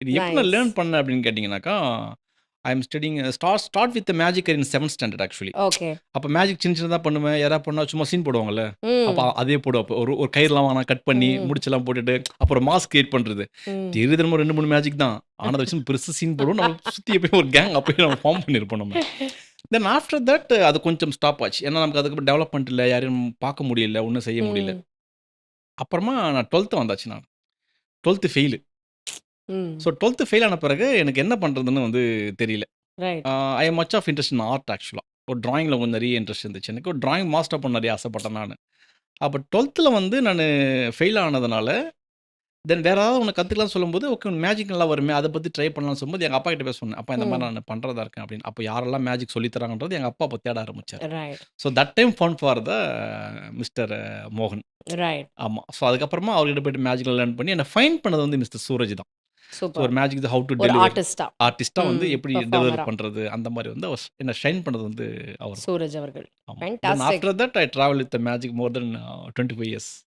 இது எப்படி நான் நைஸ். லேர்ன் பண்ணேன் அப்படின்னு கேட்டிங்கனாக்கா, I am studying start with magic in 7த் ஸ்டாண்டர்ட் ஆக்சுவலி. ஓகே. அப்போ மேஜிக் சின்ன சின்னதா பண்ணுவேன். யாராவது பண்ணா சும்மா சீன் போடுவாங்கல்ல. அப்போ ம். அதே போடுவேன். அப்போ ஒரு ஒரு கயிறுலாம் வாங்குனா கட் பண்ணி, ம். முடிச்செல்லாம் போட்டுட்டு, அப்புறம் மாஸ்க் கிரியேட் பண்றது. ம். தெரியுது நம்ம 2, 3 மேஜிக் தான். ஆனா அத வச்சு பெருசா சீன் போடுவோம். நம்ம சுத்தி எப்பயும் ஒரு கேங் அப்பயே நம்ம ஃபார்ம் பண்ணியிருப்போம் நம்ம. தென் ஆஃப்டர் தட் அது கொஞ்சம் ஸ்டாப் ஆச்சு. ஏன்னா நமக்கு அதுக்கப்புறம் டெவலப்மெண்ட் இல்ல. யாரையும் பார்க்க முடியல. ஒண்ணும் செய்ய முடியல. ம். அப்புறமா நான் 12த் வந்தாச்சு நான். 12த் ஃபெயிலு. ம். ஸோ 12த் ஃபெயில் ஆன பிறகு எனக்கு என்ன பண்றதுன்னு வந்து தெரியல. Right. I am much of interest in art ஆக்சுவலா. ஒரு டிராயிங்கில கொஞ்சம் நெறைய இன்ட்ரெஸ்ட் இருந்துச்சு எனக்கு. ஒரு டிராயிங் மாஸ்டர் பண்ண நெறைய ஆசைப்பட்டேன் நானு. அப்ப 12த்ல வந்து நானு ஃபெயில் ஆனதுனால, தென் வேற ஏதாவது ஒண்ணு கத்துக்கலாம்னு சொல்லும்போது, ஓகே மேஜிக் நல்லா வருமே, அத பத்தி ட்ரை பண்ணலாம்னு சொல்லும்போது, எங்க அப்பாகிட்ட போய் சொன்னேன். அப்பா இந்த மாரி ம். நான் பண்றதா இருக்கேன் அப்படின்னு. அப்ப யாரெல்லாம் மேஜிக் சொல்லி தராங்கன்றது எங்க அப்பா அப்ப தேட ஆரம்பிச்சாரு. Right. So that time found for the mister மோகன். ரைட். ஆமா. ஸோ அதுக்கப்புறமா அவர்கிட்ட போயிட்டு மேஜிக்ல லேர்ன் பண்ணி என்ன ஃபைண்ட் பண்ணது வந்து மிஸ்டர் சூரஜ் தான். So super. ஒரு மேஜிக் ஹவ் டு ஒரு டெலிவர் ஆர்டிஸ்ட்டா. ஆர்டிஸ்ட்டா வந்து ம். எப்படி டெலிவர் பெர்ஃபார்மரா. பண்றது, அந்த மாரி வந்து அவர் என்ன ஷைன் பண்ணது வந்து அவர் தான். சூரஜ் அவர்கள். ஆமா. Then fantastic. After that I travel with the magic more than 25 years.